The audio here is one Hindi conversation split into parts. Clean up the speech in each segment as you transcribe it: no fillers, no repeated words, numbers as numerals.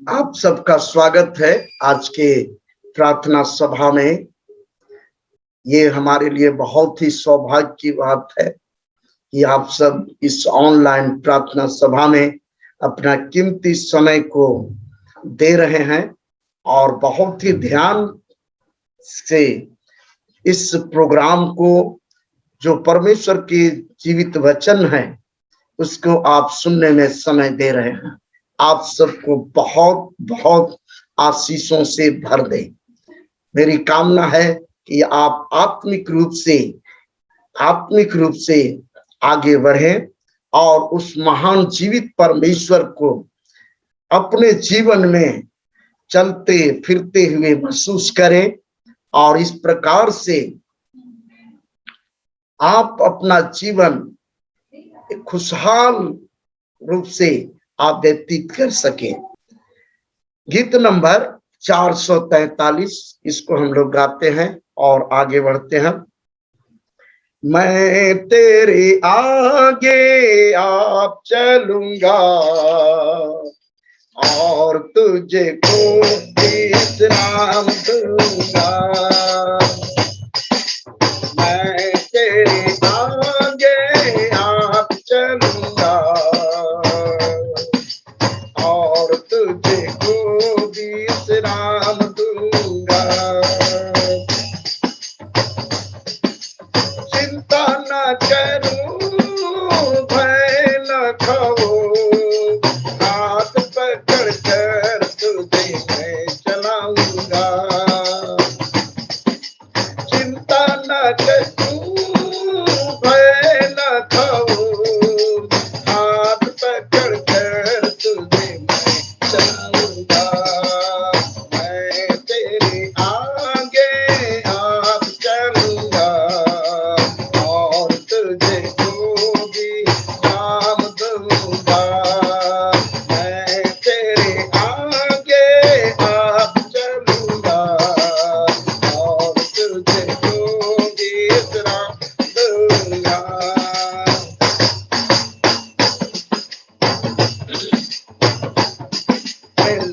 आप सबका स्वागत है आज के प्रार्थना सभा में। ये हमारे लिए बहुत ही सौभाग्य की बात है कि आप सब इस ऑनलाइन प्रार्थना सभा में अपना कीमती समय को दे रहे हैं और बहुत ही ध्यान से इस प्रोग्राम को, जो परमेश्वर के जीवित वचन है, उसको आप सुनने में समय दे रहे हैं। आप सबको बहुत बहुत आशीषों से भर दे। मेरी कामना है कि आप आत्मिक रूप से आगे बढ़ें और उस महान जीवित परमेश्वर को अपने जीवन में चलते फिरते हुए महसूस करें और इस प्रकार से आप अपना जीवन खुशहाल रूप से आप व्यतीत कर सके। गीत नंबर 443 इसको हम लोग गाते हैं और आगे बढ़ते हैं। मैं तेरे आगे आप चलूंगा और तुझे को विश्राम दूंगा। मैं तेरे आगे आप चलूंगा और तुझे को विश्राम दूंगा। चिंता न करूं, भय न खाऊं, हाथ पकड़ कर तुझे मैं चलाऊंगा। चिंता न करूं, भय न खाऊं, हाथ पकड़ कर तुझे मैं चलाऊंगा। मैं तेरे आगे आप चलूंगा और तुझे को भी नाम दूंगा। मैं तेरे आगे आप चलूंगा और तुझे को भी विश्राम दूंगा।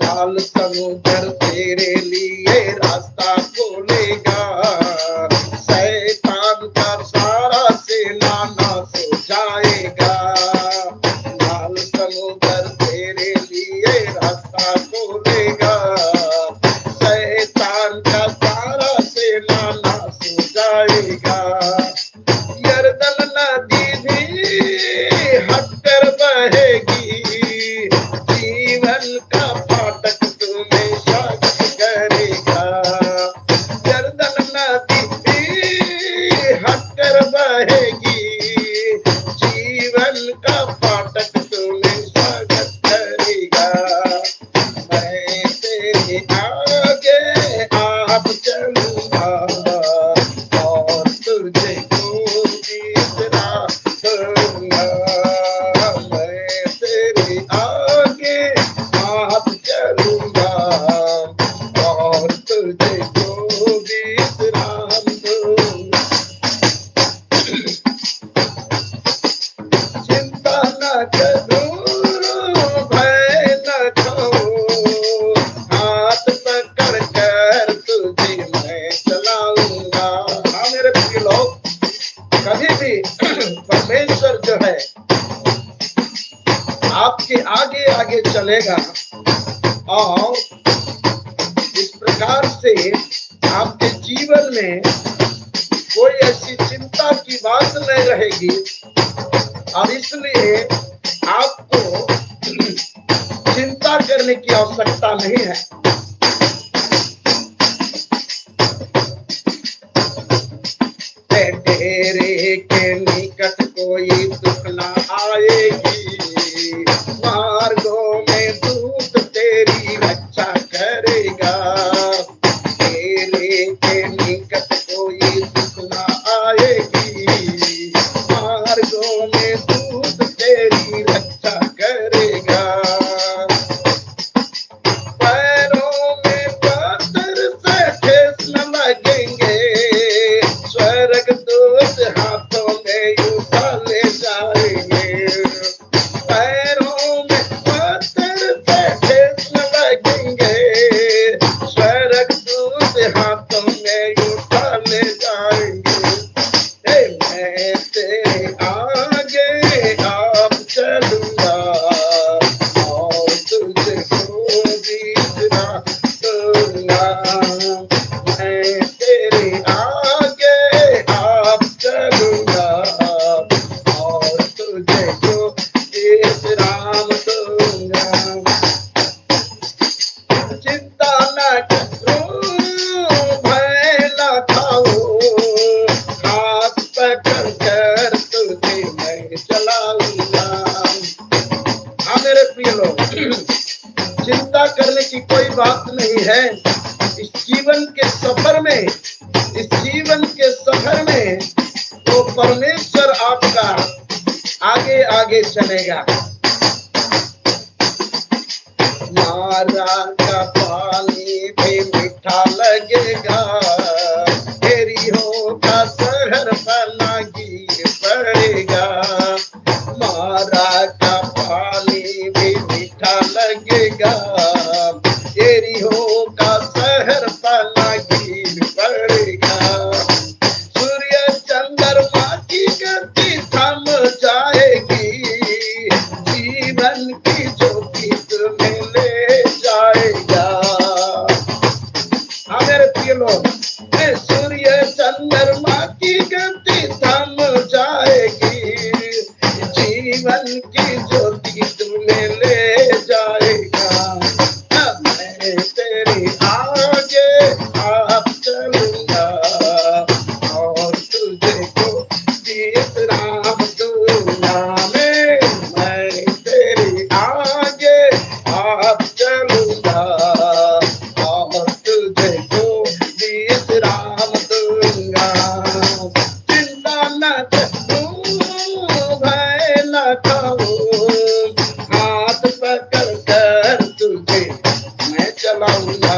लाल समुद्र तेरे लिए रास्ता खोलेगा, शैतान का सारा सेना नाश हो जाएगा। लाल समुद्र तेरे लिए रास्ता खोलेगा, शैतान का सारा सेना नाश हो जाएगा। यरदन नदी भी हटकर बहेगी, जीवन का फाटक तुम्हें स्वागत करेगा। यरदन नदी भी हटकर बहेगी, जीवन का फाटक तुम्हें स्वागत करेगा। मैं तेरे आगे आप चलूंगा और तुझे को विश्राम दूंगा। मैं तेरे आगे आप चलूंगा और तुझे को विश्राम दूंगा। चिंता न करूं, भय न खाऊं, हाथ पकड़ कर तुझे मैं चलाऊंगा। हाँ मेरे प्रिय लोग, कभी भी परमेश्वर जो है आपके आगे आगे चलेगा और इस प्रकार से आपके जीवन में कोई ऐसी चिंता की बात नहीं रहेगी और इसलिए आपको चिंता करने की आवश्यकता नहीं है। तेरे के निकट कोई दुख न आएगी, मार्गों में दूत तेरी रक्षा करेगा। तेरे के निकट कोई दुख न आएगी, मार्गों में दूत तेरी रक्षा करेगा। पैरों में पत्थर से ठेस न लगेंगे, स्वर्गदूत हाथों में की कोई बात नहीं है। इस जीवन के सफर में, इस जीवन के सफर में तो परमेश्वर आपका आगे आगे चलेगा। मारा का पानी भी मीठा लगेगा, एरिहो का शहर बना गिर पड़ेगा। मारा का पानी भी मीठा लगेगा, एरिहो का शहर बना गिर पड़ेगा। सूर्य चंद्रमा की गति थम जाएगी, जीवन की ज्योति तुम्हें ले जाएगा। हाँ मेरे प्रिय लोग, सूर्य चंद्रमा की गति थम जाएगी, जीवन की ज्योति तुम्हें ले जाएगा। मैं तेरे आगे आप चलूंगा और तुझे को विश्राम दूंगा। मैं तेरे आगे आप चलूंगा और तुझे को विश्राम दूंगा। चिंता न करो, भय न खाओ, हाथ पकड़ कर तुझे मैं चलाऊंगा।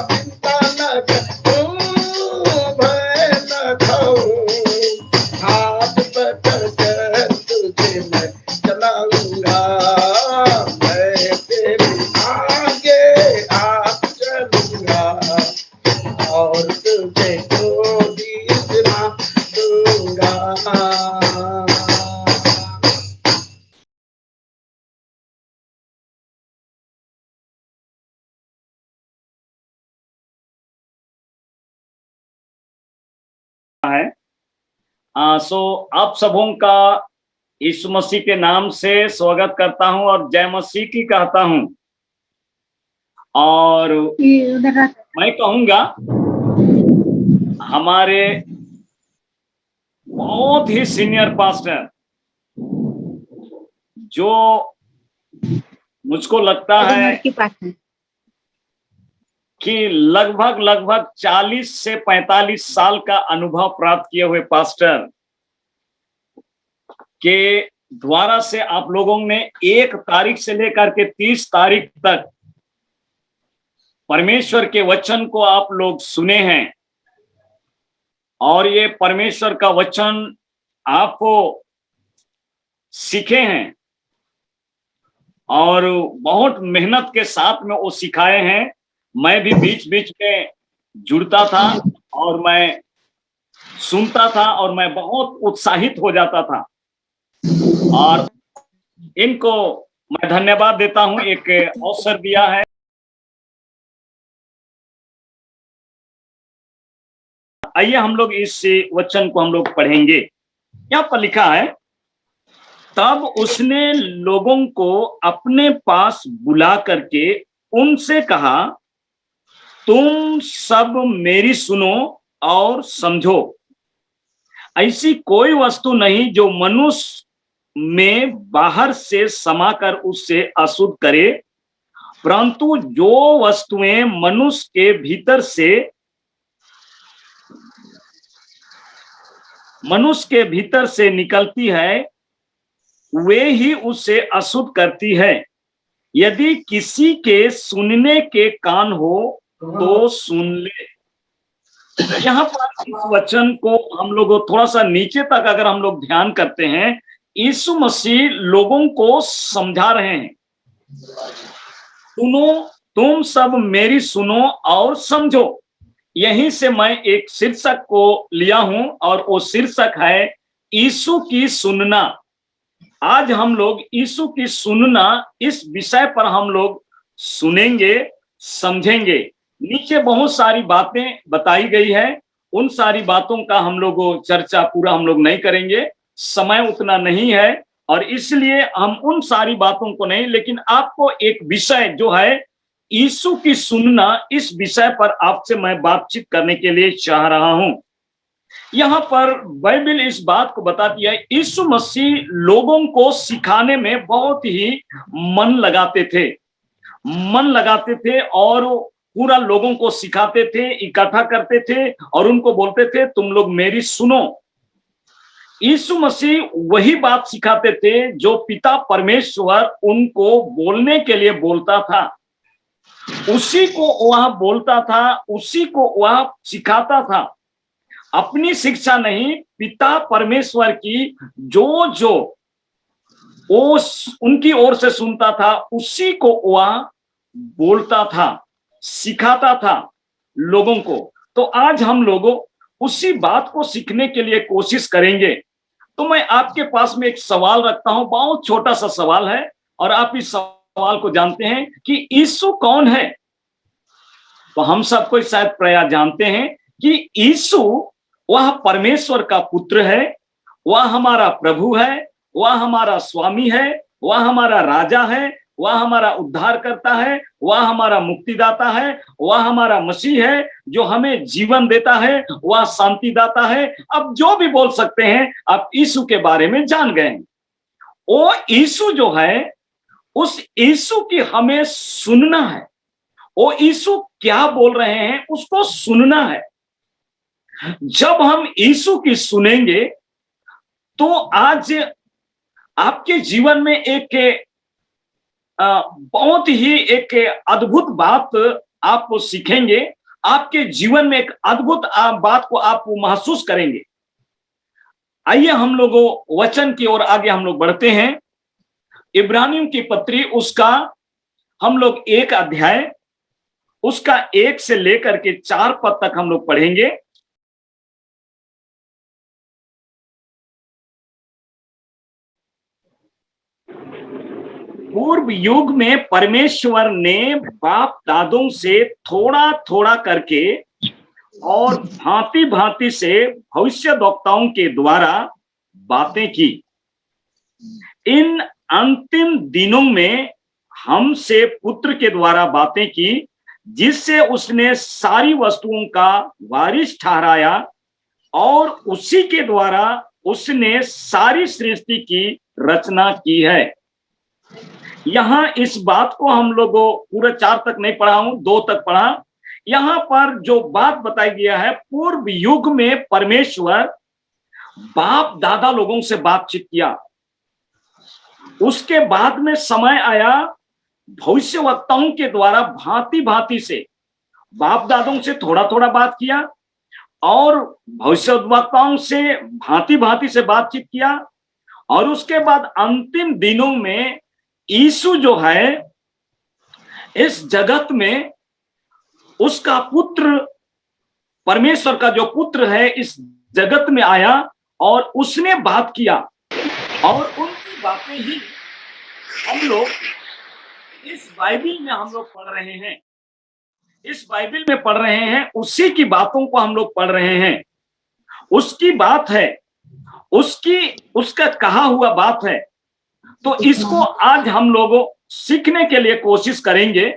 चिंता न करो, भय न खाओ, हाथ पकड़ कर तुझे मैं चलाऊंगा। मैं तेरे आगे आप चलूंगा और तुझे को विश्राम दूंगा। है। सो आप सबों का यीशु मसीह के नाम से स्वागत करता हूं और जय मसीह की कहता हूं। और मैं कहूंगा हमारे बहुत ही सीनियर पास्टर, जो मुझको लगता है कि लगभग 40 से 45 साल का अनुभव प्राप्त किए हुए पास्टर के द्वारा से आप लोगों ने 1 तारीख से लेकर के 30 तारीख तक परमेश्वर के वचन को आप लोग सुने हैं और ये परमेश्वर का वचन आपको सीखे हैं और बहुत मेहनत के साथ में वो सिखाए हैं। मैं भी बीच बीच में जुड़ता था और मैं सुनता था और मैं बहुत उत्साहित हो जाता था और इनको मैं धन्यवाद देता हूं, एक अवसर दिया है। आइए हम लोग इस वचन को हम लोग पढ़ेंगे। यहाँ पर लिखा है, तब उसने लोगों को अपने पास बुला करके उनसे कहा, तुम सब मेरी सुनो और समझो। ऐसी कोई वस्तु नहीं जो मनुष्य में बाहर से समाकर उससे अशुद्ध करे, परंतु जो वस्तुएं मनुष्य के भीतर से निकलती है वे ही उसे अशुद्ध करती है। यदि किसी के सुनने के कान हो तो सुन ले। यहाँ पर इस वचन को हम लोग थोड़ा सा नीचे तक अगर हम लोग ध्यान करते हैं, यीशु मसीह लोगों को समझा रहे हैं, सुनो, तुम सब मेरी सुनो और समझो। यहीं से मैं एक शीर्षक को लिया हूं और वो शीर्षक है यीशु की सुनना। आज हम लोग यीशु की सुनना इस विषय पर हम लोग सुनेंगे, समझेंगे। नीचे बहुत सारी बातें बताई गई है, उन सारी बातों का हम लोग चर्चा पूरा हम लोग नहीं करेंगे, समय उतना नहीं है और इसलिए हम उन सारी बातों को नहीं, लेकिन आपको एक विषय जो है यीशु की सुनना, इस विषय पर आपसे मैं बातचीत करने के लिए चाह रहा हूं। यहाँ पर बाइबल इस बात को बताती है, यीशु मसीह लोगों को सिखाने में बहुत ही मन लगाते थे। मन लगाते थे और पूरा लोगों को सिखाते थे, इकट्ठा करते थे और उनको बोलते थे तुम लोग मेरी सुनो। यीशु मसीह वही बात सिखाते थे जो पिता परमेश्वर उनको बोलने के लिए बोलता था, उसी को वह बोलता था, उसी को वह सिखाता था। अपनी शिक्षा नहीं, पिता परमेश्वर की जो जो वो उनकी ओर से सुनता था, उसी को वह बोलता था, सिखाता था लोगों को। तो आज हम लोगों उसी बात को सीखने के लिए कोशिश करेंगे। तो मैं आपके पास में एक सवाल रखता हूं, बहुत छोटा सा सवाल है और आप इस सवाल को जानते हैं कि यीशु कौन है। तो हम सबको शायद प्राय जानते हैं कि यीशु वह परमेश्वर का पुत्र है, वह हमारा प्रभु है, वह हमारा स्वामी है, वह हमारा राजा है, वह हमारा उद्धार करता है, वह हमारा मुक्तिदाता है, वह हमारा मसीह है जो हमें जीवन देता है, वह शांति दाता है। अब जो भी बोल सकते हैं, आप यीशु के बारे में जान गए। वो यीशु जो है, उस यीशु की हमें सुनना है। वो यीशु क्या बोल रहे हैं उसको सुनना है। जब हम यीशु की सुनेंगे तो आज आपके जीवन में एक बहुत ही एक अद्भुत बात आप सीखेंगे। आपके जीवन में एक अद्भुत बात को आप महसूस करेंगे। आइए हम लोगों वचन की ओर आगे हम लोग बढ़ते हैं। इब्रानियों की पत्री उसका हम लोग 1 अध्याय उसका 1 से लेकर के 4 पद तक हम लोग पढ़ेंगे। पूर्व युग में परमेश्वर ने बाप दादों से थोड़ा थोड़ा करके और भांति भांति से भविष्यद्वक्ताओं के द्वारा बातें की। इन अंतिम दिनों में हमसे पुत्र के द्वारा बातें की, जिससे उसने सारी वस्तुओं का वारिस ठहराया और उसी के द्वारा उसने सारी सृष्टि की रचना की है। यहां इस बात को हम लोगों पूरे 4 तक नहीं पढ़ा हूं, 2 तक पढ़ा। यहां पर जो बात बताई गया है, पूर्व युग में परमेश्वर बाप दादा लोगों से बातचीत किया। उसके बाद में समय आया, भविष्यवक्ताओं के द्वारा भांति भांति से बाप दादों से थोड़ा थोड़ा बात किया और भविष्यवक्ताओं से भांति भांति से बातचीत किया। और उसके बाद अंतिम दिनों में यीशु जो है इस जगत में उसका पुत्र, परमेश्वर का जो पुत्र है इस जगत में आया और उसने बात किया। और उनकी बातें ही हम लोग इस बाइबल में हम लोग पढ़ रहे हैं। इस बाइबल में पढ़ रहे हैं, उसी की बातों को हम लोग पढ़ रहे हैं। उसकी बात है, उसका कहा हुआ बात है। तो इसको आज हम लोगों सीखने के लिए कोशिश करेंगे।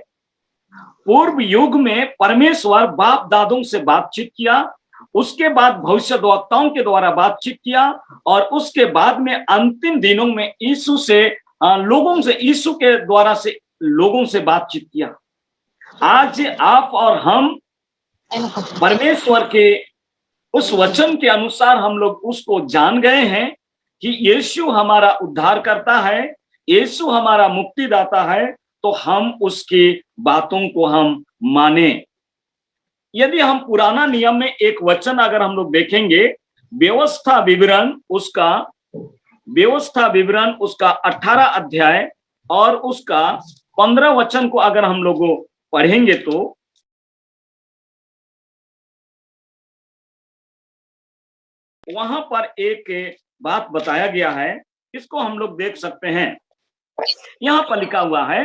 पूर्व युग में परमेश्वर बाप दादों से बातचीत किया, उसके बाद भविष्यद्वक्ताओं के द्वारा बातचीत किया और उसके बाद में अंतिम दिनों में यीशु से लोगों से, यीशु के द्वारा से लोगों से बातचीत किया। आज आप और हम परमेश्वर के उस वचन के अनुसार हम लोग उसको जान गए हैं कि यीशु हमारा उद्धार करता है, यीशु हमारा मुक्तिदाता है। तो हम उसकी बातों को हम माने। यदि हम पुराना नियम में एक वचन अगर हम लोग देखेंगे, व्यवस्था विवरण उसका 18 अध्याय और उसका 15 वचन को अगर हम लोग पढ़ेंगे तो वहां पर एक बात बताया गया है, इसको हम लोग देख सकते हैं। यहां पर लिखा हुआ है,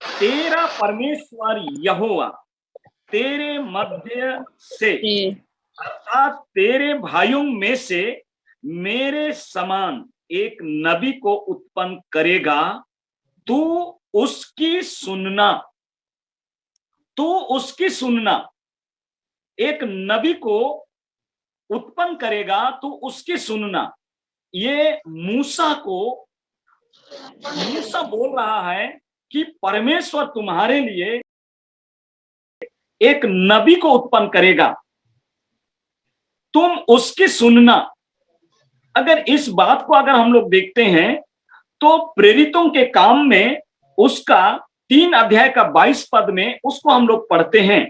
तेरा परमेश्वर यहोवा तेरे मध्य से अर्थात तेरे भाइयों में से मेरे समान एक नबी को उत्पन्न करेगा, तू उसकी सुनना। एक नबी को उत्पन्न करेगा तो उसकी सुनना। ये मूसा बोल रहा है कि परमेश्वर तुम्हारे लिए एक नबी को उत्पन्न करेगा, तुम उसकी सुनना। अगर इस बात को अगर हम लोग देखते हैं तो प्रेरितों के काम में उसका 3 अध्याय का 22 पद में उसको हम लोग पढ़ते हैं।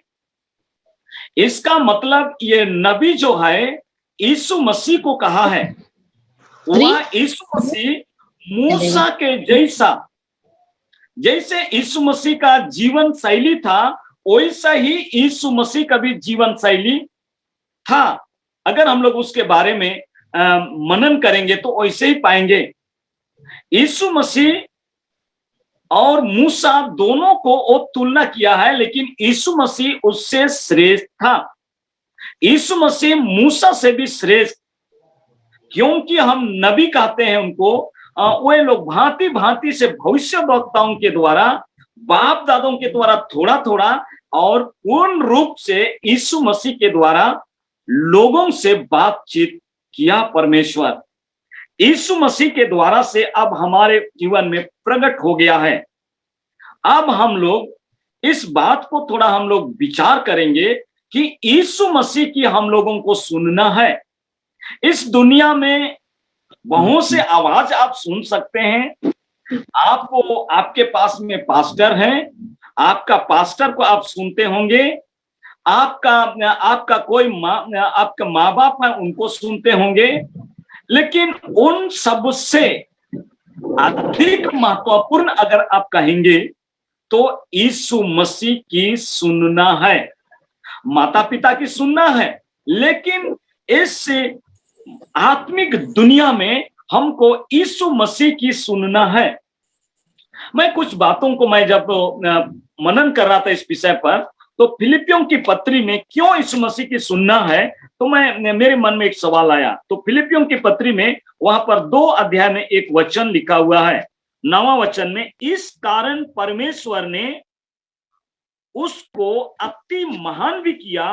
इसका मतलब ये नबी जो है यीशु मसीह को कहा है, वह यीशु मसीह मूसा के जैसा, जैसे यीशु मसीह का जीवन शैली था वैसा ही यीशु मसीह का भी जीवन शैली था। अगर हम लोग उसके बारे में मनन करेंगे तो वैसे ही पाएंगे। यीशु मसीह और मूसा दोनों को वो तुलना किया है, लेकिन यीशु मसीह उससे श्रेष्ठ था। यीशु मसीह मूसा से भी श्रेष्ठ, क्योंकि हम नबी कहते हैं उनको। वे लोग भांति भांति से भविष्यवक्ताओं के द्वारा, बाप दादों के द्वारा थोड़ा थोड़ा और पूर्ण रूप से यीशु मसीह के द्वारा लोगों से बातचीत किया। परमेश्वर यीशु मसीह के द्वारा से अब हमारे जीवन में प्रकट हो गया है। अब हम लोग इस बात को थोड़ा हम लोग विचार करेंगे कि यीशु मसीह की हम लोगों को सुनना है। इस दुनिया में बहुत से आवाज आप सुन सकते हैं। आपको, आपके पास में पास्टर है, आपका पास्टर को आप सुनते होंगे, आपका कोई आपका माँ बाप है उनको सुनते होंगे, लेकिन उन सब से अधिक महत्वपूर्ण अगर आप कहेंगे तो यीशु मसीह की सुनना है। माता पिता की सुनना है, लेकिन इस आत्मिक दुनिया में हमको यीशु मसीह की सुनना है। मैं कुछ बातों को मैं जब मनन कर रहा था इस विषय पर, तो फिलिपियों की पत्री में क्यों यीशु मसीह की सुनना है, तो मेरे मन में एक सवाल आया। तो फिलिपियों की पत्री में वहां पर 2 अध्याय में एक वचन लिखा हुआ है, 9वां वचन में, इस कारण परमेश्वर ने उसको अति महान भी किया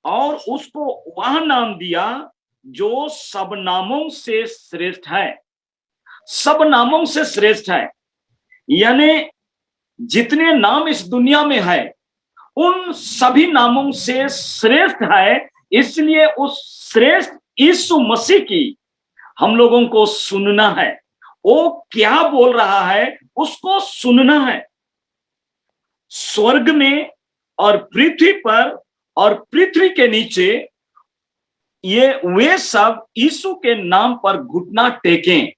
और उसको वह नाम दिया जो सब नामों से श्रेष्ठ है। सब नामों से श्रेष्ठ है, यानी जितने नाम इस दुनिया में है उन सभी नामों से श्रेष्ठ है। इसलिए उस श्रेष्ठ यीशु मसीह की हम लोगों को सुनना है। वो क्या बोल रहा है उसको सुनना है। स्वर्ग में और पृथ्वी पर और पृथ्वी के नीचे ये वे सब यीशु के नाम पर घुटना टेकें।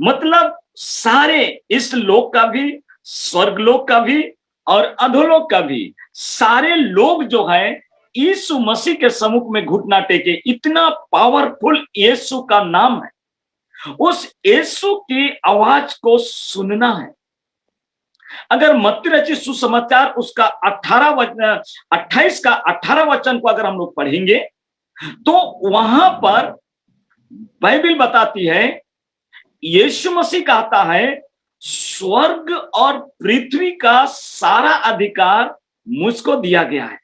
मतलब सारे, इस लोक का भी, स्वर्ग लोक का भी और अधोलोक का भी, सारे लोग जो है यीशु मसीह के सम्मुख में घुटना टेके। इतना पावरफुल यीशु का नाम है। उस यीशु की आवाज को सुनना है। अगर मत्ती रचित सुसमाचार उसका 28 का 18 वचन को अगर हम लोग पढ़ेंगे तो वहां पर बाइबल बताती है, यीशु मसीह कहता है स्वर्ग और पृथ्वी का सारा अधिकार मुझको दिया गया है।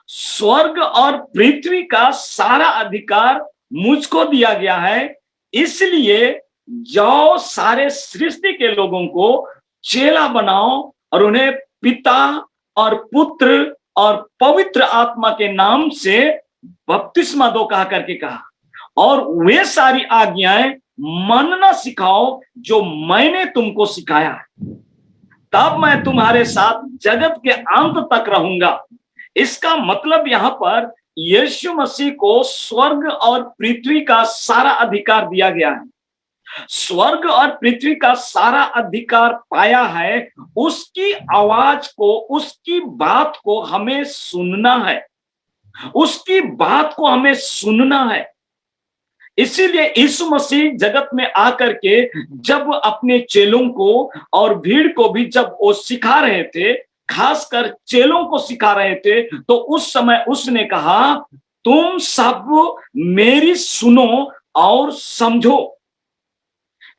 स्वर्ग और पृथ्वी का सारा अधिकार मुझको दिया गया है। इसलिए जाओ सारे सृष्टि के लोगों को चेला बनाओ और उन्हें पिता और पुत्र और पवित्र आत्मा के नाम से बपतिस्मा दो कहा करके कहा, और वे सारी आज्ञाएं मानना सिखाओ जो मैंने तुमको सिखाया है, तब मैं तुम्हारे साथ जगत के अंत तक रहूंगा। इसका मतलब यहाँ पर यीशु मसीह को स्वर्ग और पृथ्वी का सारा अधिकार दिया गया है। स्वर्ग और पृथ्वी का सारा अधिकार पाया है। उसकी आवाज को, उसकी बात को हमें सुनना है। उसकी बात को हमें सुनना है। इसीलिए यीशु मसीह जगत में आकर के जब अपने चेलों को और भीड़ को भी जब वो सिखा रहे थे, खासकर चेलों को सिखा रहे थे, तो उस समय उसने कहा तुम सब मेरी सुनो और समझो।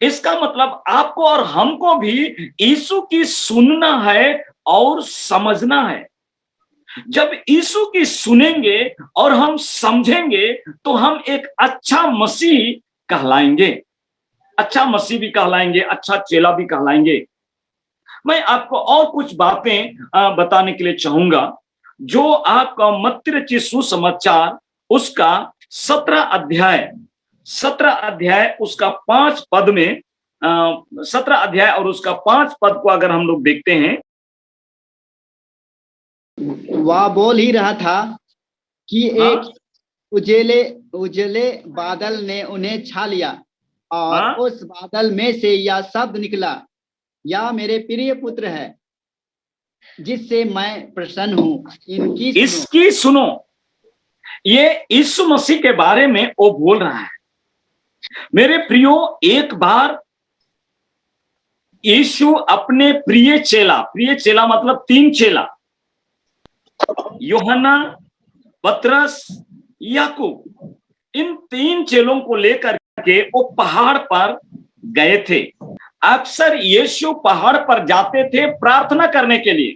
इसका मतलब आपको और हमको भी यीशु की सुनना है और समझना है। जब यीशु की सुनेंगे और हम समझेंगे तो हम एक अच्छा मसीह कहलाएंगे। अच्छा मसीह भी कहलाएंगे, अच्छा चेला भी कहलाएंगे। मैं आपको और कुछ बातें बताने के लिए चाहूंगा। जो आपका मत्ती रचित सुसमाचार उसका 17 अध्याय उसका 5 पद में 17 अध्याय और उसका 5 पद को अगर हम लोग देखते हैं। वह बोल ही रहा था कि एक उजले उजले बादल ने उन्हें छा लिया और उस बादल में से यह शब्द निकला, यह मेरे प्रिय पुत्र है जिससे मैं प्रसन्न हूं, इसकी सुनो। ये यीशु मसीह के बारे में वो बोल रहा है। मेरे प्रियो, एक बार यीशु अपने प्रिय चेला मतलब 3 चेला, यूहन्ना, पतरस, याकूब, इन 3 चेलों को लेकर के वो पहाड़ पर गए थे। अक्सर यीशु पहाड़ पर जाते थे प्रार्थना करने के लिए,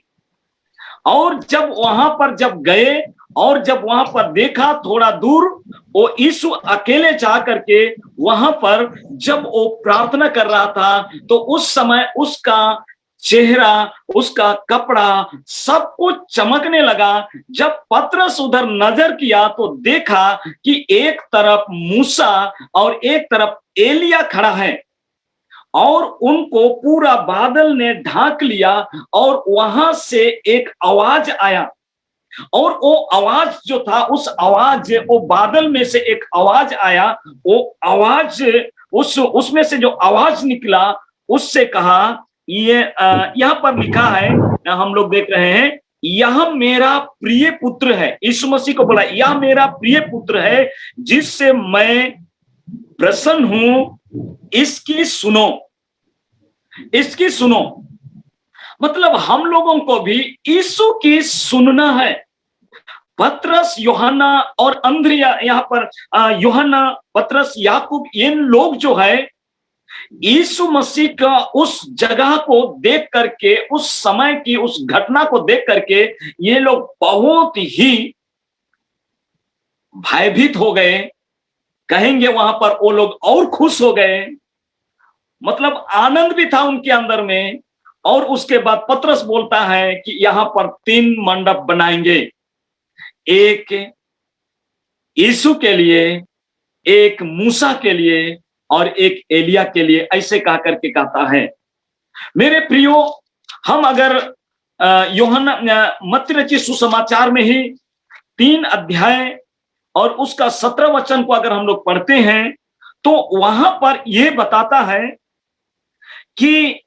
और जब वहां पर गए और जब वहां पर देखा थोड़ा दूर, वो यीशु अकेले जा करके वहां पर जब वो प्रार्थना कर रहा था, तो उस समय उसका चेहरा, उसका कपड़ा सब कुछ चमकने लगा। जब पतरस उधर नजर किया तो देखा कि एक तरफ मूसा और एक तरफ एलिया खड़ा है, और उनको पूरा बादल ने ढांक लिया, और वहां से एक आवाज आया, और वो आवाज जो था, वो बादल में से एक आवाज आया। वो आवाज उसमें से जो आवाज निकला, उससे कहा, ये यहाँ पर लिखा है, हम लोग देख रहे हैं, यह मेरा प्रिय पुत्र है। यीशु मसीह को बोला, यह मेरा प्रिय पुत्र है जिससे मैं प्रसन्न हूं, इसकी सुनो। मतलब हम लोगों को भी यीशु की सुनना है। पतरस, यूहन्ना और अंद्रिया, यहाँ पर यूहन्ना, पतरस, याकूब, इन लोग जो है यीशु मसीह का उस जगह को देख करके, उस समय की उस घटना को देख करके ये लोग बहुत ही भयभीत हो गए। कहेंगे वहां पर वो लोग और खुश हो गए, मतलब आनंद भी था उनके अंदर में। और उसके बाद पतरस बोलता है कि यहां पर 3 मंडप बनाएंगे, एक यीशु के लिए, एक मूसा के लिए और एक एलिया के लिए, ऐसे कहा करके कहता है। मेरे प्रियो, हम अगर यूहन्ना मत्ती रचित सुसमाचार में ही 3 अध्याय और उसका 17 वचन को अगर हम लोग पढ़ते हैं, तो वहां पर यह बताता है कि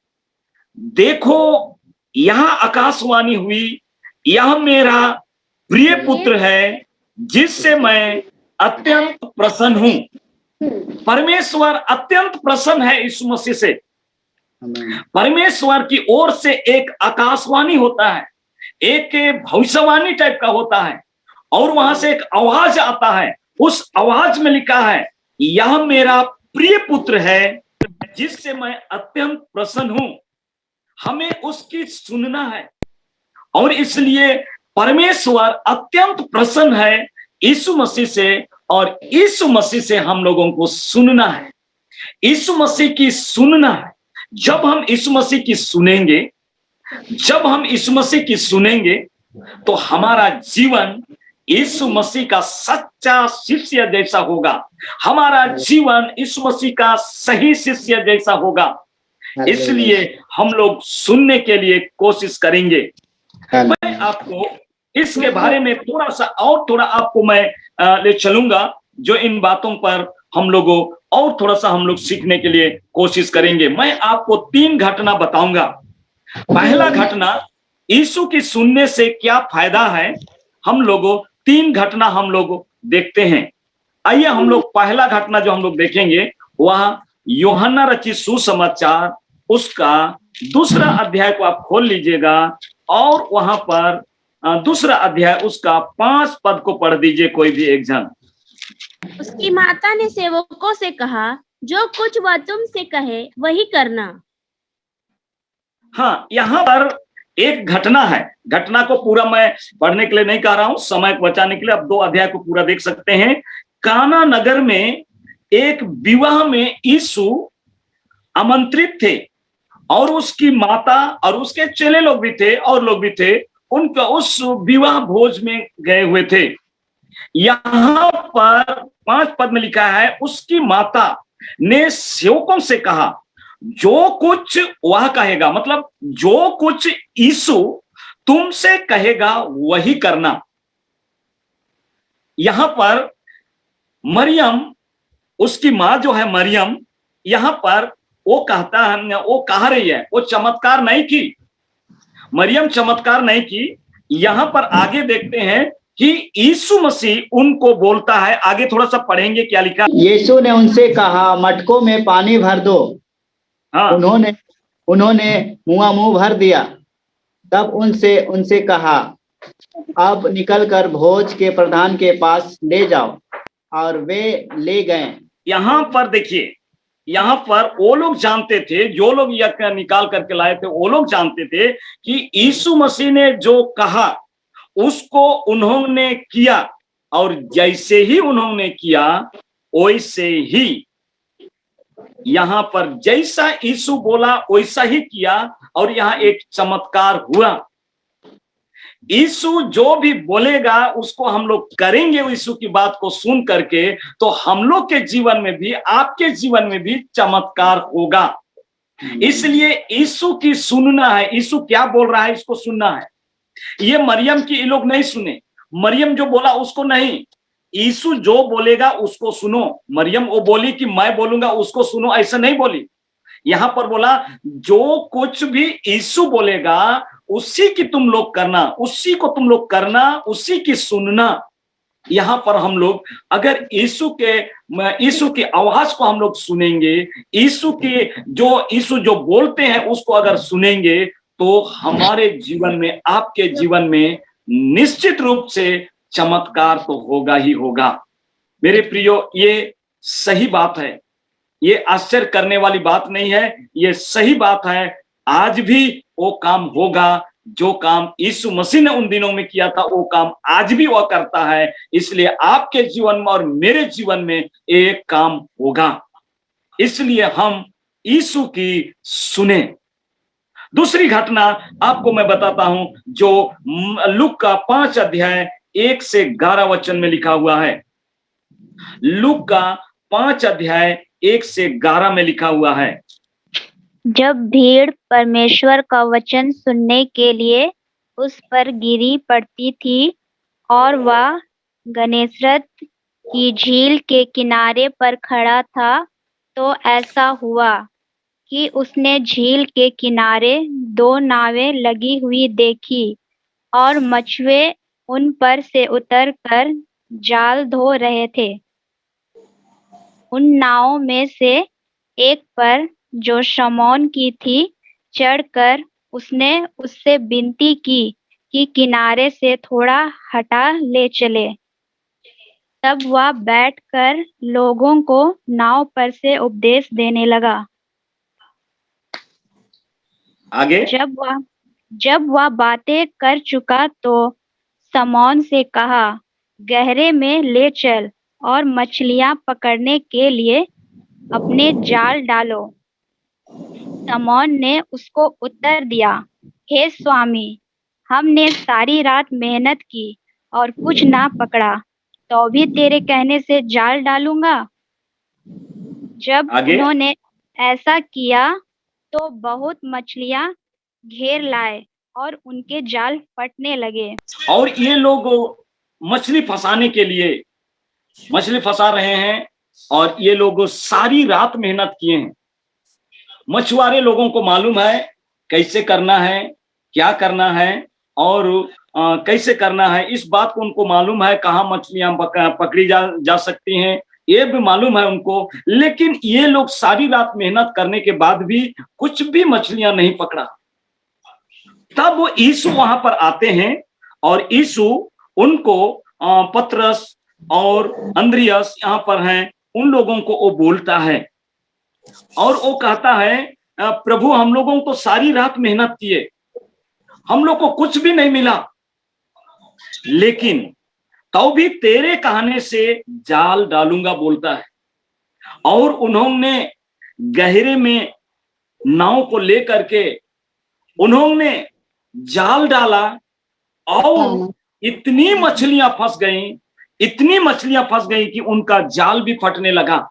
देखो, यहां आकाशवाणी हुई, यह मेरा प्रिय पुत्र है जिससे मैं अत्यंत प्रसन्न हूं। परमेश्वर अत्यंत प्रसन्न है यीशु मसीह से। परमेश्वर की ओर से एक आकाशवाणी होता है, एक भविष्यवाणी टाइप का होता है, और वहां से एक आवाज आता है। उस आवाज में लिखा है, यह मेरा प्रिय पुत्र है जिससे मैं अत्यंत प्रसन्न हूं। हमें उसकी सुनना है, और इसलिए परमेश्वर अत्यंत प्रसन्न है यीशु मसीह से, और यीशु मसीह से हम लोगों को सुनना है। यीशु मसीह की सुनना है। जब हम यीशु मसीह की सुनेंगे, तो हमारा जीवन यीशु मसीह का सच्चा शिष्य जैसा होगा। हमारा जीवन यीशु मसीह का सही शिष्य जैसा होगा। इसलिए हम लोग सुनने के लिए कोशिश करेंगे। मैं आपको इसके बारे में थोड़ा आपको मैं ले चलूंगा, जो इन बातों पर हम लोगों और थोड़ा सा हम लोग सीखने के लिए कोशिश करेंगे। मैं आपको 3 घटना बताऊंगा। पहला घटना, यीशु की सुनने से क्या फायदा है, हम लोगों 3 घटना हम लोग देखते हैं। आइए हम लोग पहला घटना जो हम लोग देखेंगे, वह यूहन्ना रचित सुसमाचार उसका 2 अध्याय को आप खोल लीजिएगा, और वहां पर 2 अध्याय उसका 5 पद को पढ़ दीजिए कोई भी एक जन। उसकी माता ने सेवकों से कहा, जो कुछ वह तुमसे कहे वही करना। हाँ, यहाँ पर एक घटना है। घटना को पूरा मैं पढ़ने के लिए नहीं कह रहा हूं, समय को बचाने के लिए आप 2 अध्याय को पूरा देख सकते हैं। काना नगर में एक विवाह में यीशु आमंत्रित थे, और उसकी माता और उसके चेले लोग भी थे और लोग भी थे, उनका उस विवाह भोज में गए हुए थे। यहां पर 5 पद में लिखा है, उसकी माता ने सेवकों से कहा, जो कुछ वह कहेगा, मतलब जो कुछ यीशु तुमसे कहेगा वही करना। यहां पर मरियम, उसकी मां जो है मरियम, यहां पर वो कह रही है, वो चमत्कार नहीं की, मरियम चमत्कार नहीं की। यहां पर आगे देखते हैं कि यीशु मसीह उनको बोलता है, आगे थोड़ा सा पढ़ेंगे क्या लिखा। यीशु ने उनसे कहा, मटकों में पानी भर दो। हाँ, उन्होंने मुंह भर दिया। तब उनसे कहा, अब निकलकर भोज के प्रधान के पास ले जाओ। और वे ले गए। यहां पर देखिए, यहां पर वो लोग जानते थे, जो लोग यह निकाल करके लाए थे, वो लोग जानते थे कि यीशु मसीह ने जो कहा उसको उन्होंने किया, और जैसे ही उन्होंने किया वैसे ही यहां पर जैसा यीशु बोला वैसा ही किया, और यहां एक चमत्कार हुआ। यीशु जो भी बोलेगा उसको हम लोग करेंगे, यीशु की बात को सुन करके, तो हम लोग के जीवन में भी, आपके जीवन में भी चमत्कार होगा। इसलिए यीशु की सुनना है, यीशु क्या बोल रहा है इसको सुनना है। ये मरियम की ये लोग नहीं सुने, मरियम जो बोला उसको नहीं, यीशु जो बोलेगा उसको सुनो। मरियम वो बोली कि मैं बोलूंगा उसको सुनो, ऐसा नहीं बोली। यहां पर बोला जो कुछ भी यीशु बोलेगा उसी की तुम लोग करना, उसी को तुम लोग करना, उसी की सुनना। यहां पर हम लोग अगर यीशु की आवाज को हम लोग सुनेंगे, यीशु जो बोलते हैं उसको अगर सुनेंगे, तो हमारे जीवन में, आपके जीवन में निश्चित रूप से चमत्कार तो होगा ही होगा। मेरे प्रियो, ये सही बात है, ये आश्चर्य करने वाली बात नहीं है, ये सही बात है। आज भी वो काम होगा, जो काम यीशु मसीह ने उन दिनों में किया था वो काम आज भी वह करता है। इसलिए आपके जीवन में और मेरे जीवन में एक काम होगा, इसलिए हम यीशु की सुने। दूसरी घटना आपको मैं बताता हूं, जो लूक का 5 अध्याय 1 से 11 वचन में लिखा हुआ है। लूक का 5 अध्याय 1 से 11 में लिखा हुआ है। जब भीड़ परमेश्वर का वचन सुनने के लिए उस पर गिरी पड़ती थी, और वह गन्नेसरत की झील के किनारे पर खड़ा था, तो ऐसा हुआ कि उसने झील के किनारे 2 नावें लगी हुई देखी, और मछुए उन पर से उतर कर जाल धो रहे थे। उन नावों में से एक पर, जो शमौन की थी, चढ़कर उसने उससे विनती की कि किनारे से थोड़ा हटा ले चले। तब वह बैठकर लोगों को नाव पर से उपदेश देने लगा। आगे जब वह बातें कर चुका, तो शमौन से कहा, गहरे में ले चल और मछलियां पकड़ने के लिए अपने जाल डालो। शमौन ने उसको उत्तर दिया, हे स्वामी, हमने सारी रात मेहनत की और कुछ ना पकड़ा, तो भी तेरे कहने से जाल डालूंगा। जब उन्होंने ऐसा किया, तो बहुत मछलियां घेर लाए और उनके जाल फटने लगे। और ये लोग मछली फंसाने के लिए मछली फंसा रहे हैं, और ये लोग सारी रात मेहनत किए हैं। मछुआरे लोगों को मालूम है कैसे करना है, क्या करना है, और कैसे करना है, इस बात को उनको मालूम है। कहाँ मछलियां पकड़ी जा सकती हैं ये भी मालूम है उनको। लेकिन ये लोग सारी रात मेहनत करने के बाद भी कुछ भी मछलियां नहीं पकड़ा। तब वो यीशु वहां पर आते हैं, और यीशु उनको, पतरस और अंद्रियास यहाँ पर हैं, उन लोगों को वो बोलता है, और वो कहता है, प्रभु, हम लोगों को सारी रात मेहनत किए, हम लोग को कुछ भी नहीं मिला, लेकिन तो भी तेरे कहने से जाल डालूंगा बोलता है। और उन्होंने गहरे में नाव को लेकर के उन्होंने जाल डाला और इतनी मछलियां फंस गई कि उनका जाल भी फटने लगा।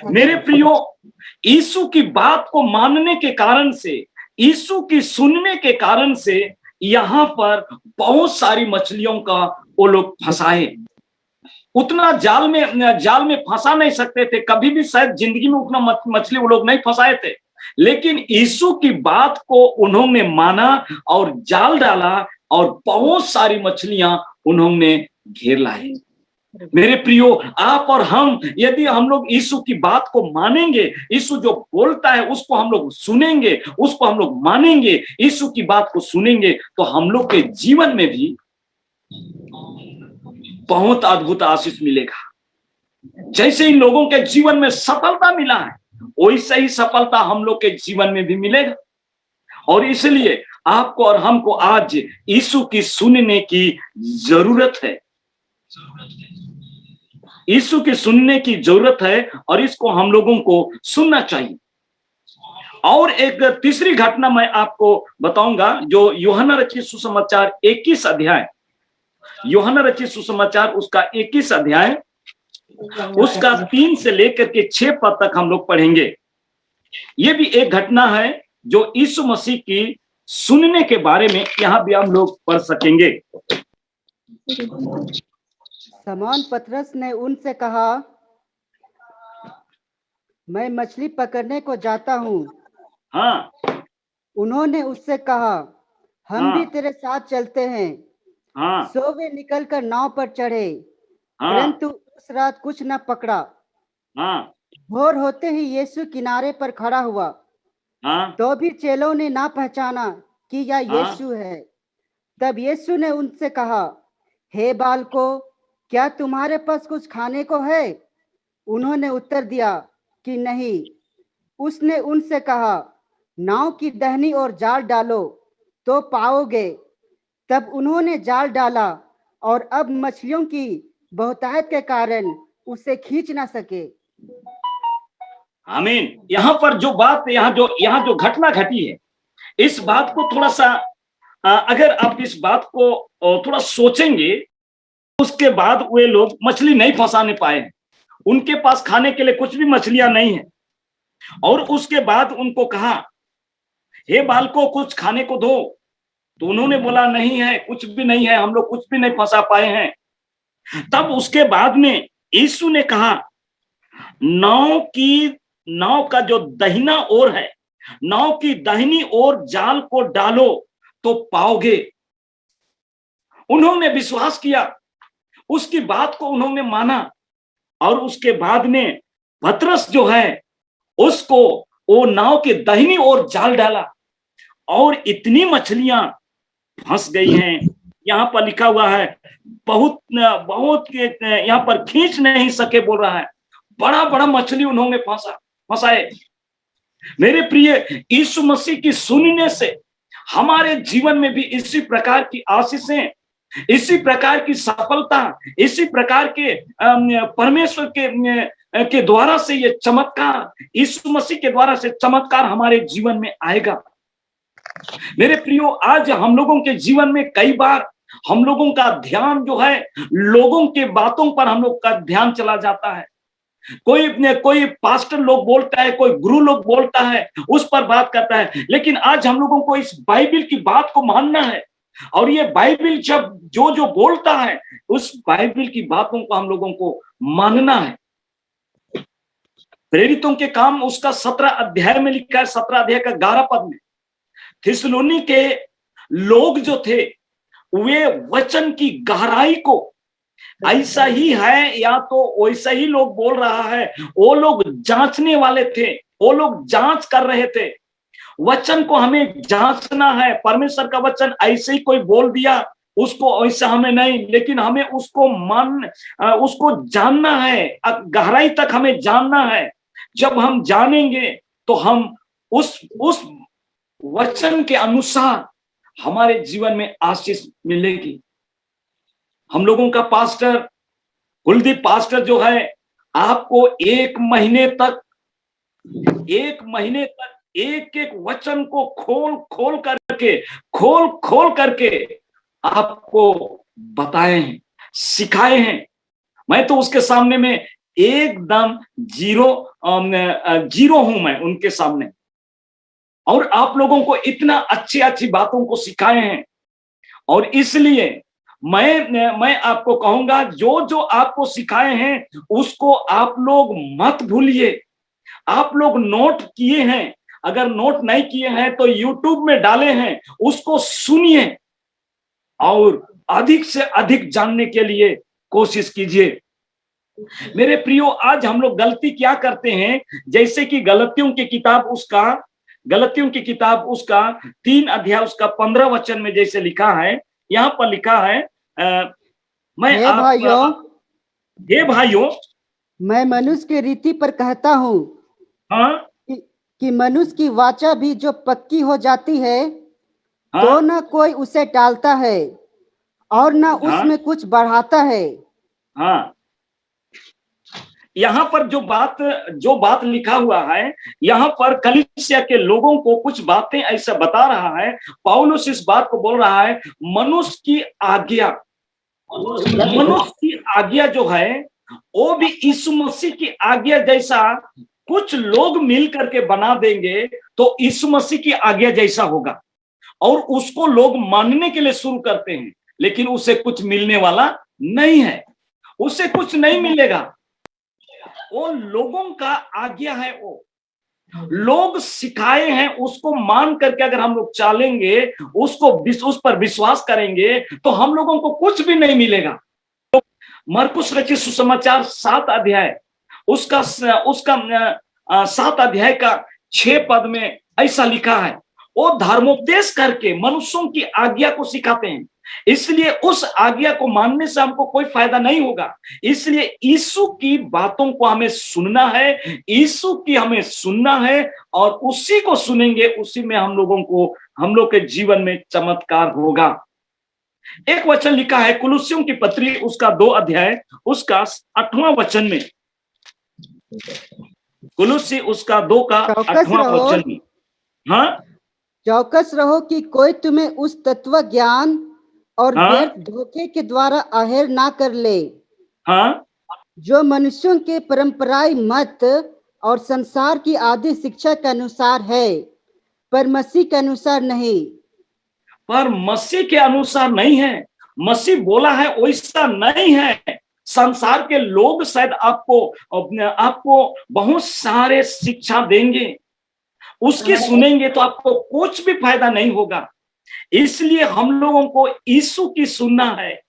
मेरे प्रियो, यीशु की बात को मानने के कारण से, यीशु की सुनने के कारण से यहाँ पर बहुत सारी मछलियों का वो लोग फंसाए। उतना जाल में फंसा नहीं सकते थे, कभी भी शायद जिंदगी में उतना मछली वो लोग नहीं फंसाए थे, लेकिन यीशु की बात को उन्होंने माना और जाल डाला और बहुत सारी मछलियां उन्होंने घेर लाए। मेरे प्रियो, आप और हम, यदि हम लोग यीशु की बात को मानेंगे, यीशु जो बोलता है उसको हम लोग सुनेंगे, उसको हम लोग मानेंगे, यीशु की बात को सुनेंगे, तो हम लोग के जीवन में भी बहुत अद्भुत आशीष मिलेगा। जैसे इन लोगों के जीवन में सफलता मिला है, वैसे ही सफलता हम लोग के जीवन में भी मिलेगा। और इसलिए आपको और हमको आज यीशु की सुनने की जरूरत है, यीशु की सुनने की जरूरत है और इसको हम लोगों को सुनना चाहिए। और एक तीसरी घटना मैं आपको बताऊंगा, जो यूहन्ना रचित सुसमाचार 21 अध्याय, यूहन्ना रचित सुसमाचार उसका 21 अध्याय, उसका 3 से लेकर के 6 पद तक हम लोग पढ़ेंगे। ये भी एक घटना है जो यीशु मसीह की सुनने के बारे में यहाँ भी हम लोग पढ़ सकेंगे। शमौन पतरस ने उनसे कहा, मैं मछली पकड़ने को जाता हूँ। हाँ, उन्होंने उससे कहा, हम हाँ, भी तेरे साथ चलते हैं। हाँ, सो वे निकलकर नाव पर चढ़े, हाँ, परंतु उस रात कुछ न पकड़ा। हाँ, भोर होते ही यीशु किनारे पर खड़ा हुआ, हाँ, तो भी चेलों ने ना पहचाना कि यह हाँ, यीशु है। तब यीशु ने उनसे कहा, हे बालकों, क्या तुम्हारे पास कुछ खाने को है? उन्होंने उत्तर दिया कि नहीं। उसने उनसे कहा, नाव की दाहिनी ओर जाल डालो तो पाओगे। तब उन्होंने जाल डाला और अब मछलियों की बहुतायत के कारण उसे खींच ना सके। आमीन। यहाँ पर जो बात, यहाँ जो घटना घटी है, इस बात को थोड़ा सा अगर आप इस बात को थोड़ा सोचेंगे, उसके बाद वे लोग मछली नहीं फंसाने पाए, उनके पास खाने के लिए कुछ भी मछलियां नहीं है, और उसके बाद उनको कहा, हे बालकों, कुछ खाने को दो। तो उन्होंने बोला, नहीं है, कुछ भी नहीं है, हम लोग कुछ भी नहीं फंसा पाए हैं। तब उसके बाद में यीशु ने कहा, नाव का जो दाहिना ओर है, नाव की दाहिनी ओर जाल को डालो तो पाओगे। उन्होंने विश्वास किया, उसकी बात को उन्होंने माना, और उसके बाद में पतरस जो है उसको वो नाव के दाहिनी ओर जाल डाला, और इतनी मछलियां फंस गई हैं, यहाँ पर लिखा हुआ है बहुत यहाँ पर खींच नहीं सके बोल रहा है, बड़ा बड़ा मछली उन्होंने फंसाए। मेरे प्रिय, यीशु मसीह की सुनने से हमारे जीवन में भी इसी प्रकार की आशीषें, इसी प्रकार की सफलता, इसी प्रकार के परमेश्वर के द्वारा से ये चमत्कार, यीशु मसीह के द्वारा से चमत्कार हमारे जीवन में आएगा। मेरे प्रियो, आज हम लोगों के जीवन में कई बार हम लोगों का ध्यान जो है लोगों के बातों पर हम लोग का ध्यान चला जाता है। कोई पास्टर लोग बोलता है, कोई गुरु लोग बोलता है, उस पर बात करता है, लेकिन आज हम लोगों को इस बाइबल की बात को मानना है, और ये बाइबल जब जो बोलता है उस बाइबल की बातों को हम लोगों को मानना है। प्रेरितों के काम उसका 17 अध्याय में लिखा है, 17 अध्याय का 11 पद में, थिस्सलुनी के लोग जो थे वे वचन की गहराई को ऐसा ही है या तो वैसा ही लोग बोल रहा है, वो लोग जांचने वाले थे, वो लोग जांच कर रहे थे। वचन को हमें जांचना है, परमेश्वर का वचन ऐसे ही कोई बोल दिया उसको ऐसा हमें नहीं, लेकिन हमें उसको जानना है, गहराई तक हमें जानना है। जब हम जानेंगे तो हम उस वचन के अनुसार हमारे जीवन में आशीष मिलेगी। हम लोगों का पास्टर कुलदीप पास्टर जो है, आपको एक महीने तक एक एक वचन को खोल खोल करके आपको बताए हैं, सिखाए हैं। मैं तो उसके सामने में एकदम जीरो हूं मैं उनके सामने। और आप लोगों को इतना अच्छी अच्छी बातों को सिखाए हैं। और इसलिए मैं आपको कहूंगा, जो जो आपको सिखाए हैं उसको आप लोग मत भूलिए। आप लोग नोट किए हैं, अगर नोट नहीं किए हैं तो यूट्यूब में डाले हैं, उसको सुनिए और अधिक से अधिक जानने के लिए कोशिश कीजिए। मेरे प्रियो, आज हम लोग गलती क्या करते हैं, जैसे कि गलतियों की किताब उसका 3 अध्याय उसका 15 वचन में जैसे लिखा है, यहाँ पर लिखा है हे भाइयों, मैं मनुष्य की रीति पर कहता हूँ हाँ कि मनुष्य की वाचा भी जो पक्की हो जाती है, हाँ, तो न कोई उसे टालता है और न उसमें कुछ बढ़ाता है। हाँ, यहाँ पर जो बात लिखा हुआ है, यहाँ पर कलीसिया के लोगों को कुछ बातें ऐसा बता रहा है। पौलुस इस बात को बोल रहा है, मनुष्य की आज्ञा जो है वो भी यीशु मसीह की आज्ञा जैसा कुछ लोग मिल करके बना देंगे तो यीशु मसीह की आज्ञा जैसा होगा, और उसको लोग मानने के लिए शुरू करते हैं, लेकिन उसे कुछ मिलने वाला नहीं है, उसे कुछ नहीं मिलेगा। वो लोगों का आज्ञा है, वो लोग सिखाए हैं, उसको मान करके अगर हम लोग चलेंगे, उस पर विश्वास करेंगे तो हम लोगों को कुछ भी नहीं मिलेगा। मरकुस रचित सुसमाचार 7 अध्याय उसका 7 अध्याय का 6 पद में ऐसा लिखा है, वो धर्मोपदेश करके मनुष्यों की आज्ञा को सिखाते हैं, इसलिए उस आज्ञा को मानने से हमको कोई फायदा नहीं होगा। इसलिए यीशु की बातों को हमें सुनना है, यीशु की हमें सुनना है, और उसी को सुनेंगे, उसी में हम लोग के जीवन में चमत्कार होगा। एक वचन लिखा है कुलुस्सियों की पत्री उसका 2 अध्याय उसका 8वां वचन में, कुलुस्सी उसका 2 का 8वां वचन में, हाँ, चौकस रहो कि कोई तुम्हें उस तत्व ज्ञान और व्यर्थ धोखे के द्वारा आहेर ना कर ले, हाँ, जो मनुष्यों के परंपराई मत और संसार की आदि शिक्षा के अनुसार है, पर मसीह के अनुसार नहीं। पर मसीह के अनुसार नहीं है, मसीह बोला है वैसा नहीं है। संसार के लोग शायद आपको बहुत सारे शिक्षा देंगे, उसकी सुनेंगे तो आपको कुछ भी फायदा नहीं होगा। इसलिए हम लोगों को यीशु की सुनना है।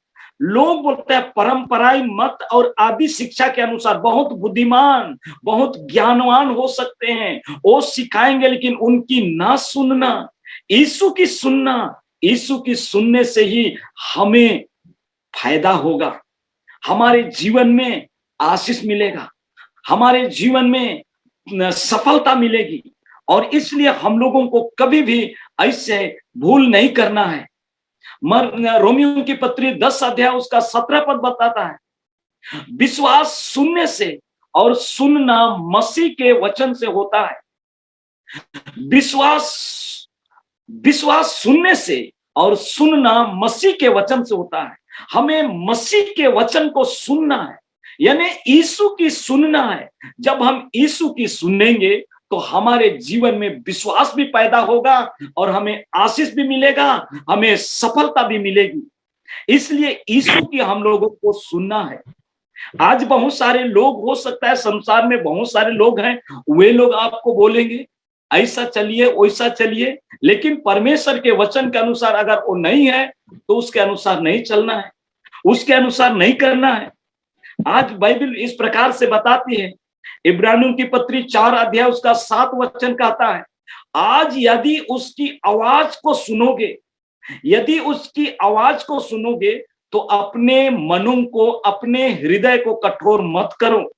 लोग बोलते हैं परंपराई मत और आदि शिक्षा के अनुसार, बहुत बुद्धिमान, बहुत ज्ञानवान हो सकते हैं, वो सिखाएंगे, लेकिन उनकी ना सुनना, यीशु की सुनना, यीशु की सुनने से ही हमें फायदा होगा, हमारे जीवन में आशीष मिलेगा, हमारे जीवन में सफलता मिलेगी। और इसलिए हम लोगों को कभी भी ऐसे भूल नहीं करना है। रोमियो की पत्री 10 अध्याय उसका 17 पद बताता है, विश्वास सुनने से और सुनना मसीह के वचन से होता है। विश्वास सुनने से और सुनना मसीह के वचन से होता है। हमें मसीह के वचन को सुनना है, यानी यीशु की सुनना है। जब हम यीशु की सुनेंगे तो हमारे जीवन में विश्वास भी पैदा होगा और हमें आशीष भी मिलेगा, हमें सफलता भी मिलेगी। इसलिए यीशु की हम लोगों को सुनना है। आज बहुत सारे लोग, हो सकता है संसार में बहुत सारे लोग हैं, वे लोग आपको बोलेंगे ऐसा चलिए वैसा चलिए, लेकिन परमेश्वर के वचन के अनुसार अगर वो नहीं है तो उसके अनुसार नहीं चलना है, उसके अनुसार नहीं करना है। आज बाइबल इस प्रकार से बताती है, इब्रानियों की पत्री 4 अध्याय उसका 7 वचन कहता है, आज यदि उसकी आवाज को सुनोगे तो अपने मनों को, अपने हृदय को कठोर मत करो,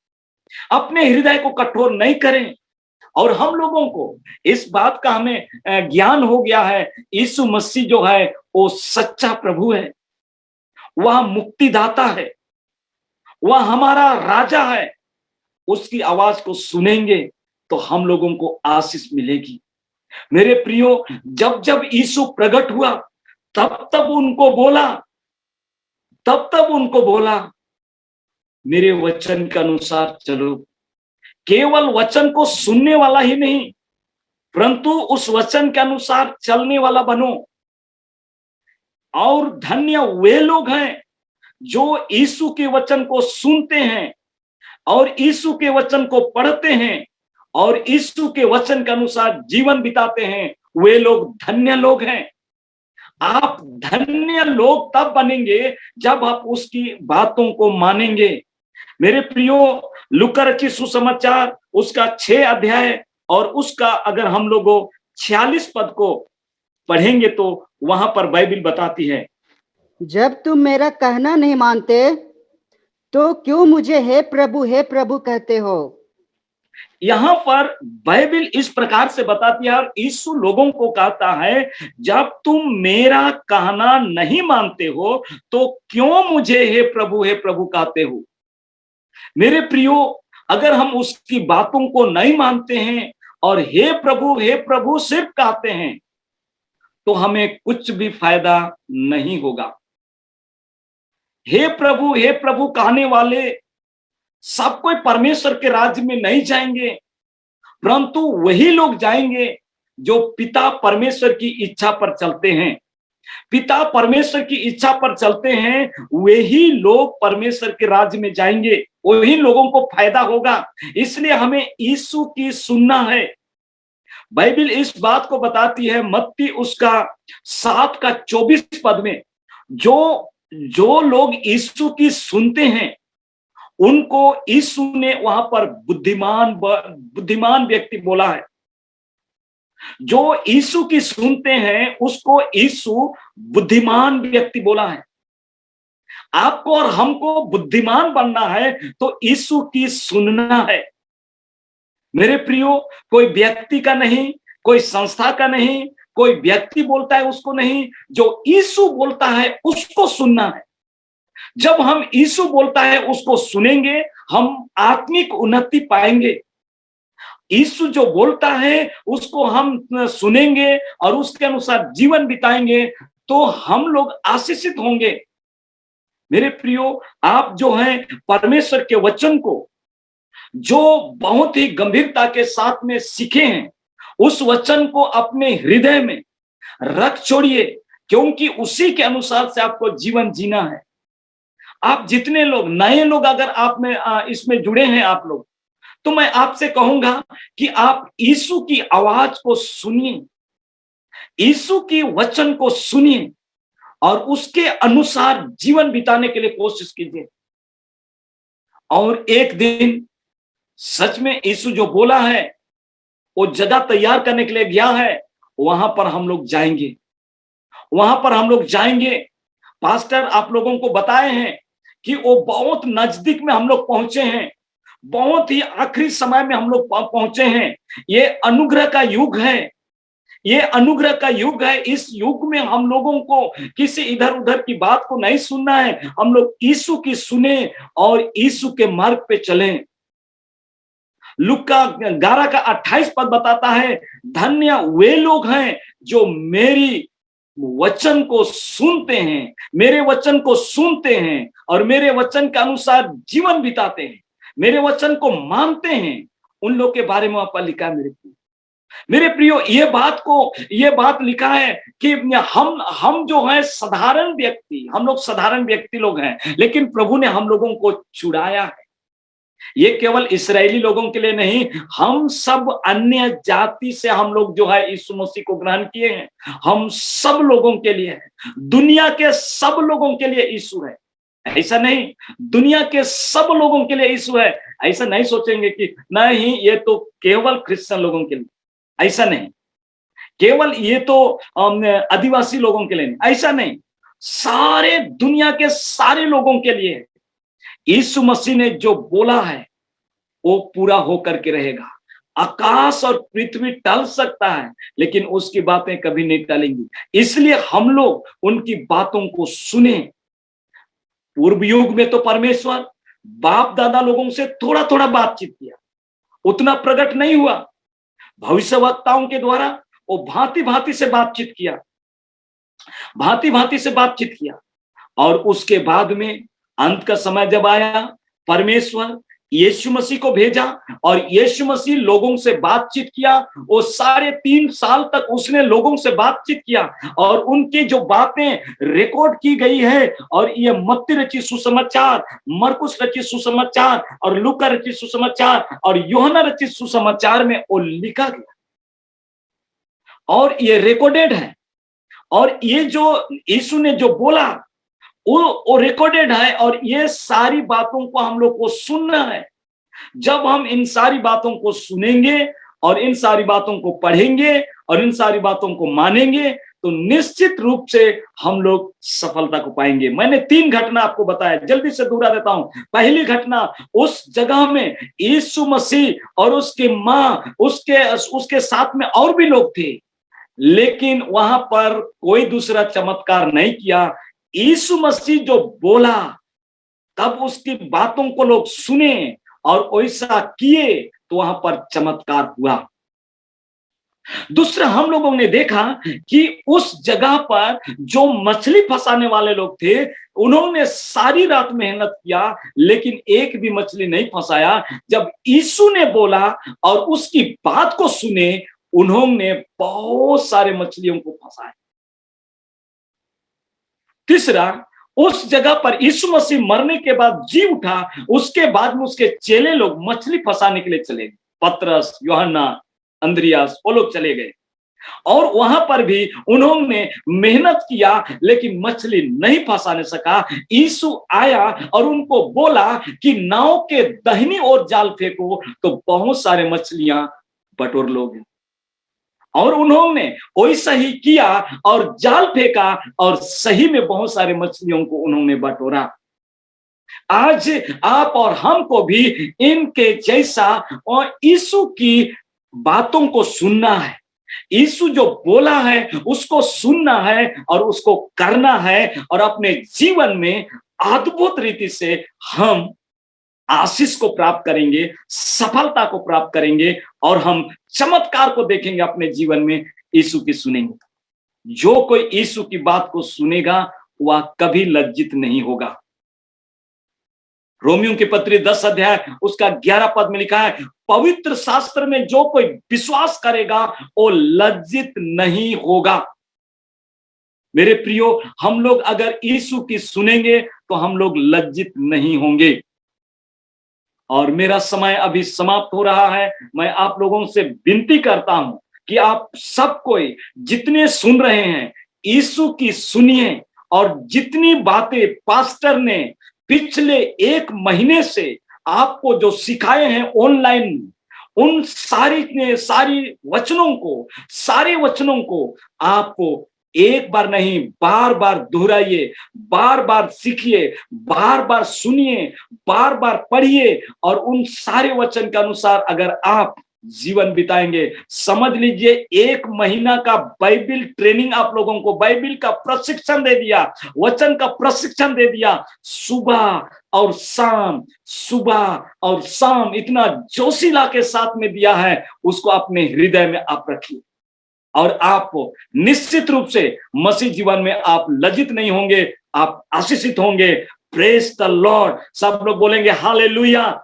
अपने हृदय को कठोर नहीं करें। और हम लोगों को इस बात का हमें ज्ञान हो गया है, यीशु मसीह जो है वो सच्चा प्रभु है, वह मुक्तिदाता है, वह हमारा राजा है। उसकी आवाज को सुनेंगे तो हम लोगों को आशीष मिलेगी, मेरे प्रियो, जब जब यीशु प्रकट हुआ तब तब उनको बोला मेरे वचन के अनुसार चलो। केवल वचन को सुनने वाला ही नहीं, परंतु उस वचन के अनुसार चलने वाला बनो। और धन्य वे लोग हैं जो यीशु के वचन को सुनते हैं और यीशु के वचन को पढ़ते हैं और यीशु के वचन के अनुसार जीवन बिताते हैं। वे लोग धन्य लोग हैं। आप धन्य लोग तब बनेंगे जब आप उसकी बातों को मानेंगे। मेरे प्रियो, लूका रचित सुसमाचार उसका 6 अध्याय और उसका अगर हम लोगों 46 पद को पढ़ेंगे तो वहां पर बाइबल बताती है, जब तुम मेरा कहना नहीं मानते तो क्यों मुझे हे प्रभु कहते हो। यहां पर बाइबल इस प्रकार से बताती है और यीशु लोगों को कहता है, जब तुम मेरा कहना नहीं मानते हो तो क्यों मुझे हे प्रभु कहते हो। मेरे प्रियो, अगर हम उसकी बातों को नहीं मानते हैं और हे प्रभु सिर्फ कहते हैं तो हमें कुछ भी फायदा नहीं होगा। हे प्रभु कहने वाले सब कोई परमेश्वर के राज्य में नहीं जाएंगे, परंतु वही लोग जाएंगे जो पिता परमेश्वर की इच्छा पर चलते हैं। पिता परमेश्वर की इच्छा पर चलते हैं, वही लोग परमेश्वर के राज्य में जाएंगे, वही लोगों को फायदा होगा। इसलिए हमें यीशु की सुनना है। बाइबल इस बात को बताती है मत्ती उसका 7 का 24 पद में, जो लोग यीशु की सुनते हैं उनको यीशु ने वहां पर बुद्धिमान व्यक्ति बोला है। जो यीशु की सुनते हैं उसको यीशु बुद्धिमान व्यक्ति बोला है। आपको और हमको बुद्धिमान बनना है तो यीशु की सुनना है। मेरे प्रियो, कोई व्यक्ति का नहीं, कोई संस्था का नहीं, कोई व्यक्ति बोलता है उसको नहीं, जो यीशु बोलता है उसको सुनना है। जब हम यीशु बोलता है उसको सुनेंगे, हम आत्मिक उन्नति पाएंगे। यीशु जो बोलता है उसको हम सुनेंगे और उसके अनुसार जीवन बिताएंगे तो हम लोग आशीषित होंगे। मेरे प्रियो, आप जो हैं परमेश्वर के वचन को जो बहुत ही गंभीरता के साथ में सीखे हैं, उस वचन को अपने हृदय में रख छोड़िए, क्योंकि उसी के अनुसार से आपको जीवन जीना है। आप जितने लोग नए लोग अगर आप में इसमें जुड़े हैं आप लोग, तो मैं आपसे कहूंगा कि आप यीशु की आवाज को सुनिए, यीशु की वचन को सुनिए और उसके अनुसार जीवन बिताने के लिए कोशिश कीजिए। और एक दिन सच में यीशु जो बोला है वो जगह तैयार करने के लिए गया है, वहां पर हम लोग जाएंगे, वहां पर हम लोग जाएंगे। पास्टर आप लोगों को बताए हैं कि वो बहुत नजदीक में हम लोग पहुंचे हैं, बहुत ही आखिरी समय में हम लोग पहुंचे हैं। ये अनुग्रह का युग है, ये अनुग्रह का युग है। इस युग में हम लोगों को किसी इधर उधर की बात को नहीं सुनना है, हम लोग यीशु की सुने और यीशु के मार्ग पे चलें। लूका 11 का 28 पद बताता है, धन्य वे लोग हैं जो मेरी वचन को सुनते हैं, मेरे वचन को सुनते हैं और मेरे वचन के अनुसार जीवन बिताते हैं, मेरे वचन को मानते हैं। उन लोग के बारे में वहां पर लिखा है। मेरे प्रियो, ये बात लिखा है कि हम जो है साधारण व्यक्ति, हम लोग साधारण व्यक्ति लोग हैं, लेकिन प्रभु ने हम लोगों को छुड़ाया है। ये केवल इस्राएली लोगों के लिए नहीं, हम सब अन्य जाति से हम लोग जो है यीशु मसीह को ग्रहण किए हैं। हम सब लोगों के लिए है, दुनिया के सब लोगों के लिए यीशु है। ऐसा नहीं, दुनिया के सब लोगों के लिए यीशु है। ऐसा नहीं सोचेंगे कि नहीं ये तो केवल क्रिश्चियन लोगों के लिए, ऐसा नहीं, केवल ये तो आदिवासी लोगों के लिए नहीं, ऐसा नहीं, सारे दुनिया के सारे लोगों के लिए। यीशु मसीह ने जो बोला है वो पूरा होकर के रहेगा। आकाश और पृथ्वी टल सकता है लेकिन उसकी बातें कभी नहीं टलेंगी। इसलिए हम लोग उनकी बातों को सुने। पूर्व युग में तो परमेश्वर बाप दादा लोगों से थोड़ा थोड़ा बातचीत किया, उतना प्रकट नहीं हुआ। भविष्यवक्ताओं के द्वारा वो भांति भांति से बातचीत किया, भांति भांति से बातचीत किया। और उसके बाद में अंत का समय जब आया, परमेश्वर यीशु मसीह को भेजा और यीशु मसीह लोगों से बातचीत किया। वो 3.5 साल तक उसने लोगों से बातचीत किया और उनकी जो बातें रिकॉर्ड की गई है, और ये मत्ती रचित सुसमाचार, मरकुस रचित सुसमाचार और लूका रचित सुसमाचार और यूहन्ना रचित सुसमाचार में वो लिखा गया और ये रिकॉर्डेड है। और ये जो यीशु ने जो बोला वो रिकॉर्डेड है, और ये सारी बातों को हम लोग को सुनना है। जब हम इन सारी बातों को सुनेंगे और इन सारी बातों को पढ़ेंगे और इन सारी बातों को मानेंगे, तो निश्चित रूप से हम लोग सफलता को पाएंगे। मैंने 3 घटना आपको बताया, जल्दी से दोहरा देता हूं। पहली घटना, उस जगह में यीशु मसीह और उसकी माँ, उसके साथ में और भी लोग थे, लेकिन वहां पर कोई दूसरा चमत्कार नहीं किया। यीशु मसीह जो बोला, तब उसकी बातों को लोग सुने और वैसा किए, तो वहां पर चमत्कार हुआ। दूसरा, हम लोगों ने देखा कि उस जगह पर जो मछली फंसाने वाले लोग थे, उन्होंने सारी रात मेहनत किया, लेकिन एक भी मछली नहीं फंसाया। जब यीशु ने बोला और उसकी बात को सुने, उन्होंने बहुत सारे मछलियों को फंसाया। तीसरा, उस जगह पर यीशु मसीह मरने के बाद जी उठा, उसके बाद में उसके चेले लोग मछली फंसाने के लिए चले गए। पतरस, यूहन्ना, अंद्रियास, वो लोग चले गए और वहां पर भी उन्होंने मेहनत किया, लेकिन मछली नहीं फंसाने सका। यीशु आया और उनको बोला कि नाव के दाहिनी ओर जाल फेंको, तो बहुत सारे मछलियां बटोर लोगे। और उन्होंने वैसा ही किया और जाल फेंका, और सही में बहुत सारे मछलियों को उन्होंने बटोरा। आज आप और हमको भी इनके जैसा और यीशु की बातों को सुनना है। यीशु जो बोला है उसको सुनना है और उसको करना है, और अपने जीवन में अद्भुत रीति से हम आशीष को प्राप्त करेंगे, सफलता को प्राप्त करेंगे, और हम चमत्कार को देखेंगे अपने जीवन में। यीशु की सुनेंगे। जो कोई यीशु की बात को सुनेगा, वह कभी लज्जित नहीं होगा। रोमियो की पत्री 10 अध्याय उसका 11 पद में लिखा है, पवित्र शास्त्र में जो कोई विश्वास करेगा वो लज्जित नहीं होगा। मेरे प्रियो, हम लोग अगर यीशु की सुनेंगे तो हम लोग लज्जित नहीं होंगे। और मेरा समय अभी समाप्त हो रहा है। मैं आप लोगों से विनती करता हूं कि आप सब कोई जितने सुन रहे हैं, यीशु की सुनिए, और जितनी बातें पास्टर ने पिछले 1 महीने से आपको जो सिखाए हैं ऑनलाइन, उन सारी वचनों को आपको एक बार नहीं, बार बार दोहराइए, बार बार सीखिए, बार बार सुनिए, बार बार पढ़िए, और उन सारे वचन के अनुसार अगर आप जीवन बिताएंगे, समझ लीजिए 1 महीना का बाइबिल ट्रेनिंग आप लोगों को, बाइबिल का प्रशिक्षण दे दिया, वचन का प्रशिक्षण दे दिया। सुबह और शाम इतना जोशीला के साथ में दिया है, उसको अपने हृदय में आप रखिए, और आप निश्चित रूप से मसीह जीवन में आप लज्जित नहीं होंगे, आप आशीषित होंगे। Praise the Lord. सब लोग बोलेंगे हालेलुया।